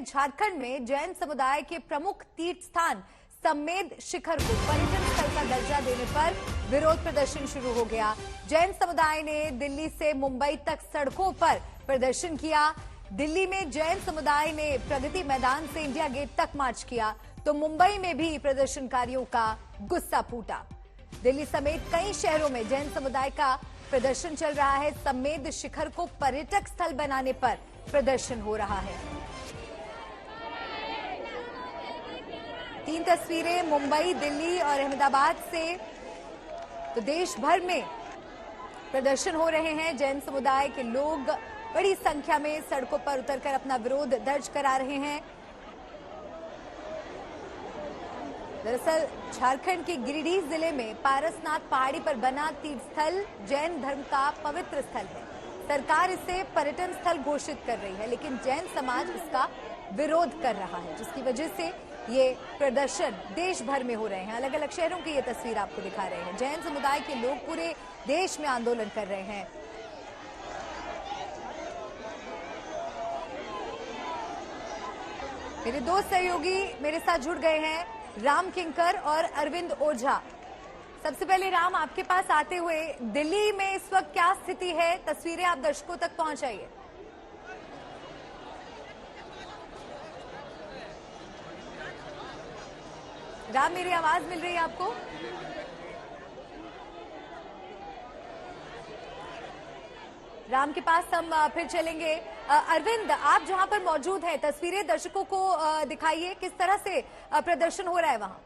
हैं झारखंड में जैन समुदाय के प्रमुख तीर्थ स्थान समेद शिखर को पर्यटन स्थल का दर्जा देने पर विरोध प्रदर्शन शुरू हो गया। जैन समुदाय ने दिल्ली से मुंबई तक सड़कों पर प्रदर्शन किया। दिल्ली में जैन समुदाय ने प्रगति मैदान से इंडिया गेट तक मार्च किया, तो मुंबई में भी प्रदर्शनकारियों का गुस्सा फूटा। दिल्ली समेत कई शहरों में जैन समुदाय का प्रदर्शन चल रहा है। समेद शिखर को पर्यटक स्थल बनाने पर प्रदर्शन हो रहा है। 3 तस्वीरें मुंबई, दिल्ली और अहमदाबाद से। तो देश भर में प्रदर्शन हो रहे हैं। जैन समुदाय के लोग बड़ी संख्या में सड़कों पर उतरकर अपना विरोध दर्ज करा रहे हैं। दरअसल झारखंड के गिरिडीह जिले में पारसनाथ पहाड़ी पर बना तीर्थस्थल जैन धर्म का पवित्र स्थल है। सरकार इसे पर्यटन स्थल घोषित कर रही है, लेकिन जैन समाज इसका विरोध कर रहा है, जिसकी वजह से ये प्रदर्शन देश भर में हो रहे हैं। अलग अलग शहरों की ये तस्वीर आपको दिखा रहे हैं। जैन समुदाय के लोग पूरे देश में आंदोलन कर रहे हैं। मेरे 2 सहयोगी मेरे साथ जुड़ गए हैं, राम किंकर और अरविंद ओझा। सबसे पहले राम, आपके पास आते हुए दिल्ली में इस वक्त क्या स्थिति है, तस्वीरें आप दर्शकों तक पहुंचाइए। राम, मेरी आवाज मिल रही है आपको? राम के पास हम फिर चलेंगे। अरविंद, आप जहां पर मौजूद हैं, तस्वीरें दर्शकों को दिखाइए, किस तरह से प्रदर्शन हो रहा है वहां?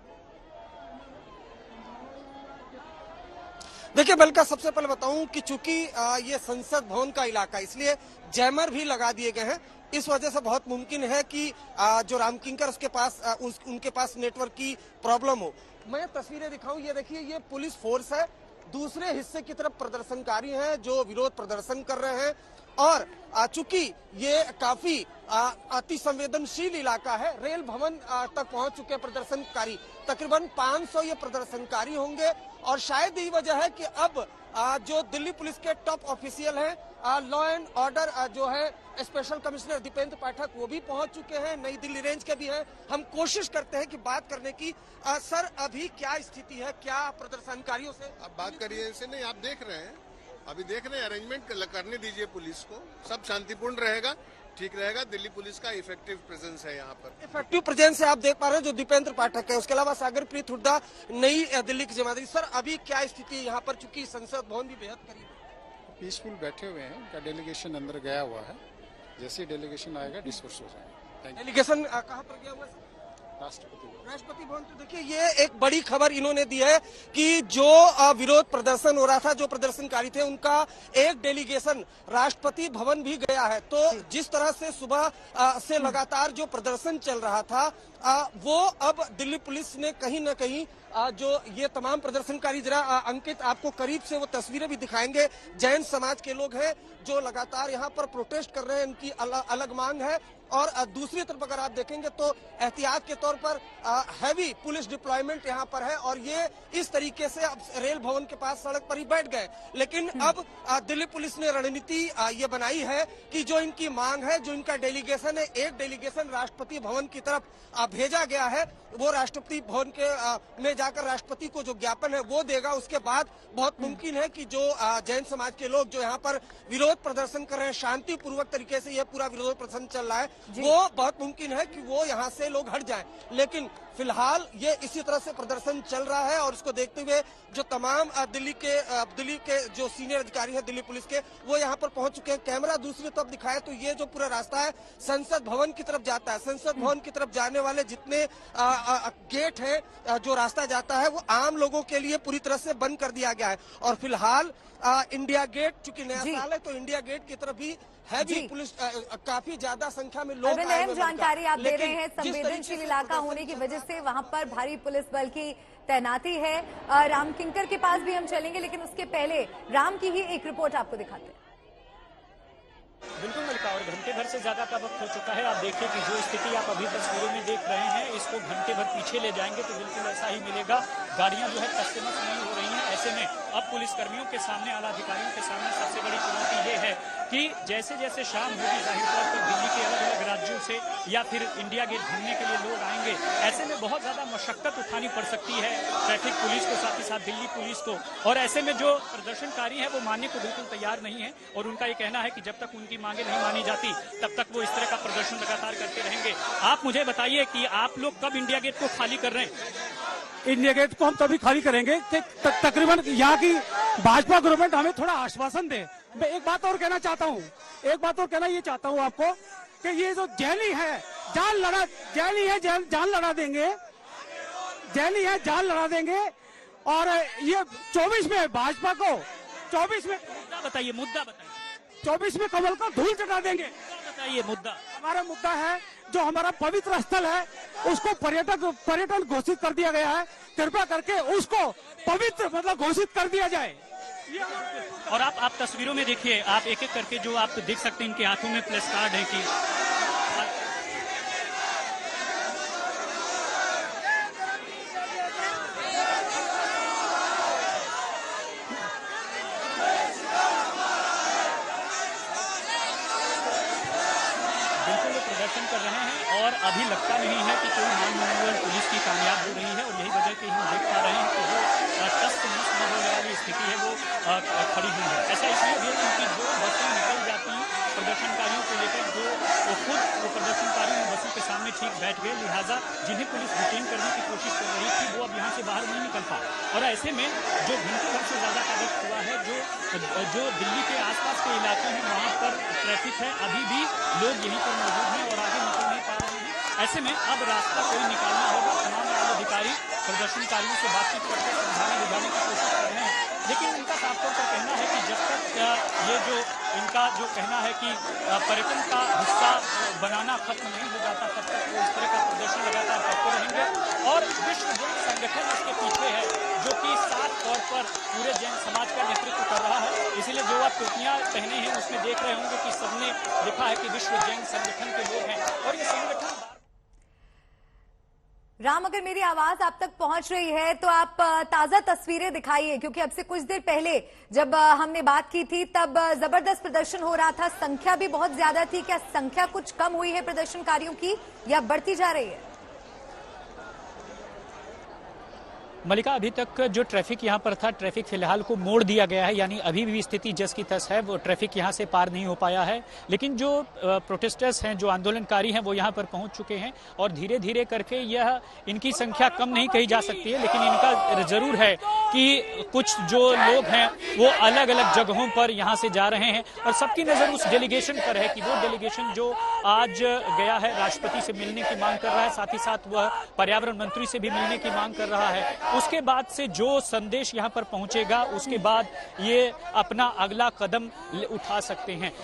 देखिए बल्कि सबसे पहले बताऊं कि चूंकि ये संसद भवन का इलाका, इसलिए जैमर भी लगा दिए गए हैं। इस वजह से बहुत मुमकिन है कि जो राम किंकर उसके पास उनके पास नेटवर्क की प्रॉब्लम हो। मैं तस्वीरें दिखाऊं, ये देखिए, ये पुलिस फोर्स है। दूसरे हिस्से की तरफ प्रदर्शनकारी हैं जो विरोध प्रदर्शन कर रहे हैं। और चूंकि ये काफी अति संवेदनशील इलाका है, रेल भवन तक पहुंच चुके प्रदर्शनकारी। तकरीबन 500 ये प्रदर्शनकारी होंगे। और शायद यही वजह है कि अब जो दिल्ली पुलिस के टॉप ऑफिशियल हैं, लॉ एंड ऑर्डर जो है स्पेशल कमिश्नर दीपेंद्र पाठक, वो भी पहुंच चुके हैं। नई दिल्ली रेंज के भी हैं। हम कोशिश करते हैं कि बात करने की। सर, अभी क्या स्थिति है, क्या प्रदर्शनकारियों से अब बात करिए? ऐसे नहीं, आप देख रहे हैं, अभी देख रहे हैं, अरेंजमेंट करने दीजिए पुलिस को, सब शांतिपूर्ण रहेगा, ठीक रहेगा। दिल्ली पुलिस का इफेक्टिव प्रेजेंस है यहाँ पर। इफेक्टिव प्रेजेंस है, आप देख पा रहे हैं, जो दीपेंद्र पाठक है। उसके अलावा सागरप्रीत हुड्डा, नई दिल्ली की जमादारी। सर, अभी क्या स्थिति है यहाँ पर, चूंकि संसद भवन भी बेहद करीब है? पीसफुल बैठे हुए हैं, उनका डेलीगेशन अंदर गया हुआ है। जैसे ही डेलीगेशन आएगा डिस्कस हो जाएगा। डेलीगेशन कहाँ पर गया हुआ है? राष्ट्रपति भवन। तो देखिए, ये एक बड़ी खबर इन्होंने दी है कि जो विरोध प्रदर्शन हो रहा था, जो प्रदर्शनकारी थे, उनका एक डेलीगेशन राष्ट्रपति भवन भी गया है। तो जिस तरह से सुबह से लगातार जो प्रदर्शन चल रहा था, वो अब दिल्ली पुलिस ने कहीं न कहीं जो ये तमाम प्रदर्शनकारी, जरा अंकित आपको करीब से वो तस्वीरें भी दिखाएंगे। जैन समाज के लोग हैं जो लगातार यहाँ पर प्रोटेस्ट कर रहे हैं, इनकी अलग मांग है। और दूसरी तरफ अगर आप देखेंगे तो एहतियात के तौर पर हैवी पुलिस डिप्लॉयमेंट यहाँ पर है। और ये इस तरीके से अब रेल भवन के पास सड़क पर ही बैठ गए। लेकिन अब दिल्ली पुलिस ने रणनीति ये बनाई है कि जो इनकी मांग है, जो इनका डेलीगेशन है, एक डेलीगेशन राष्ट्रपति भवन की तरफ भेजा गया है। वो राष्ट्रपति भवन के में जाकर राष्ट्रपति को जो ज्ञापन है वो देगा। उसके बाद बहुत मुमकिन है कि जो जैन समाज के लोग जो यहाँ पर विरोध प्रदर्शन कर रहे हैं, शांतिपूर्वक तरीके से ये पूरा विरोध प्रदर्शन चल रहा है, वो बहुत मुमकिन है कि वो यहाँ से लोग हट जाएं। लेकिन फिलहाल ये इसी तरह से प्रदर्शन चल रहा है। और इसको देखते हुए जो तमाम दिल्ली के जो सीनियर अधिकारी हैं दिल्ली पुलिस के, वो यहाँ पर पहुंच चुके हैं। कैमरा दूसरी तरफ दिखाया तो ये जो पूरा रास्ता है संसद भवन की तरफ जाता है। संसद भवन की तरफ जाने वाले जितने गेट है, जो रास्ता जाता है, वो आम लोगों के लिए पूरी तरह से बंद कर दिया गया है। और फिलहाल इंडिया गेट, चूंकि नया साल है, तो इंडिया गेट की तरफ भी हैवी पुलिस, काफी ज्यादा संख्या में लोग अहम जानकारी आप दे रहे हैं। संवेदनशील इलाका होने की वजह से वहां पर भारी पुलिस बल की तैनाती है। राम किंकर के पास भी हम चलेंगे, लेकिन उसके पहले राम की ही एक रिपोर्ट आपको दिखाते हैं। बिल्कुल मलिका, और घंटे भर से ज्यादा का वक्त हो चुका है। आप देखिए कि जो स्थिति आप अभी तस्वीरों में देख रहे हैं, इसको घंटे भर पीछे ले जाएंगे तो बिल्कुल ऐसा ही मिलेगा। गाड़ियां जो है तस्तमस नहीं हो रही हैं। ऐसे में अब पुलिसकर्मियों के सामने, आला अधिकारियों के सामने सबसे बड़ी चुनौती ये है कि जैसे जैसे शाम होगी जाहिर तौर पर दिल्ली के अलग अलग राज्यों से या फिर इंडिया गेट घूमने के लिए लोग आएंगे। ऐसे में बहुत ज्यादा मशक्कत उठानी पड़ सकती है ट्रैफिक पुलिस को, साथ ही साथ दिल्ली पुलिस को। और ऐसे में जो प्रदर्शनकारी हैं वो मानने को बिल्कुल तैयार नहीं है और उनका ये कहना है कि जब तक उनकी मांगे नहीं मानी जाती तब तक वो इस तरह का प्रदर्शन लगातार करते रहेंगे। आप मुझे बताइए कि आप लोग कब इंडिया गेट को खाली कर रहे हैं? इंडिया गेट को हम तभी खाली करेंगे कि तकरीबन यहाँ की भाजपा गवर्नमेंट हमें थोड़ा आश्वासन दे। मैं एक बात और कहना चाहता हूँ, ये चाहता हूँ आपको कि ये जो जैली है जान लड़ा देंगे, जान लड़ा देंगे। और ये 24 में भाजपा को 24 में मुद्दा बताइए 24 में कमल को धूल चटा देंगे। बताइए मुद्दा। हमारा मुद्दा है जो हमारा पवित्र स्थल है उसको पर्यटन घोषित कर दिया गया है। कृपया करके उसको पवित्र मतलब घोषित कर दिया जाए। और आप तस्वीरों में देखिए, आप एक एक करके जो आप देख सकते हैं इनके हाथों में प्लस कार्ड है कि प्रदर्शन कर रहे हैं और अभी लगता नहीं है कि कोई मान पुलिस की कामयाब हो रही है और यही वजह कि हम देख पा रहे हैं कि जो तस्त नष्ट होने वाली स्थिति है वो खड़ी हुई है। ऐसा इसलिए भी है क्योंकि जो बसें निकल जाती हैं प्रदर्शनकारियों को लेकर जो खुद वो प्रदर्शनकारी उन बसों के सामने ठीक बैठ गए, लिहाजा जिन्हें पुलिस डिटेन करने की कोशिश कर रही थी वो अब यहाँ से बाहर नहीं निकल पाए। और ऐसे में जो घंटे भर से ज्यादा का वक्त हुआ है, जो दिल्ली के आसपास के इलाके हैं वहाँ पर ट्रैफिक है, अभी भी लोग यहीं पर मौजूद हैं और आगे निकल नहीं पा रहे हैं। ऐसे में अब रास्ता कोई निकालना होगा। तमाम अधिकारी प्रदर्शनकारियों से बातचीत करके समझाने बुझाने की कोशिश कर रहे हैं, लेकिन उनका साफ तौर पर कहना है कि जब तक ये जो इनका जो कहना है कि पर्यटन का हिस्सा बनाना खत्म नहीं हो जाता तब तक वो इस तरह का प्रदर्शन लगातार करते रहेंगे। और विश्व जैन संगठन इसके पीछे है जो कि साफ तौर पर पूरे जैन समाज का नेतृत्व कर रहा है। इसीलिए जो आप टोपियां पहने हैं उसमें देख रहे होंगे कि सबने लिखा है कि विश्व जैन संगठन के लोग हैं। और ये संगठन राम, अगर मेरी आवाज आप तक पहुंच रही है तो आप ताजा तस्वीरें दिखाइए, क्योंकि अब से कुछ देर पहले जब हमने बात की थी तब जबरदस्त प्रदर्शन हो रहा था, संख्या भी बहुत ज्यादा थी। क्या संख्या कुछ कम हुई है प्रदर्शनकारियों की या बढ़ती जा रही है? मलिका, अभी तक जो ट्रैफिक यहाँ पर था, ट्रैफिक फिलहाल को मोड़ दिया गया है, यानी अभी भी स्थिति जस की तस है, वो ट्रैफिक यहाँ से पार नहीं हो पाया है। लेकिन जो प्रोटेस्टर्स हैं, जो आंदोलनकारी हैं, वो यहाँ पर पहुँच चुके हैं और धीरे धीरे करके यह इनकी संख्या कम नहीं कही जा सकती है, लेकिन इनका जरूर है कि कुछ जो लोग हैं वो अलग अलग जगहों पर यहाँ से जा रहे हैं और सबकी नज़र उस डेलीगेशन पर है कि वो डेलीगेशन जो आज गया है राष्ट्रपति से मिलने की मांग कर रहा है, साथ ही साथ वह पर्यावरण मंत्री से भी मिलने की मांग कर रहा है। उसके बाद से जो संदेश यहाँ पर पहुंचेगा उसके बाद ये अपना अगला कदम उठा सकते हैं।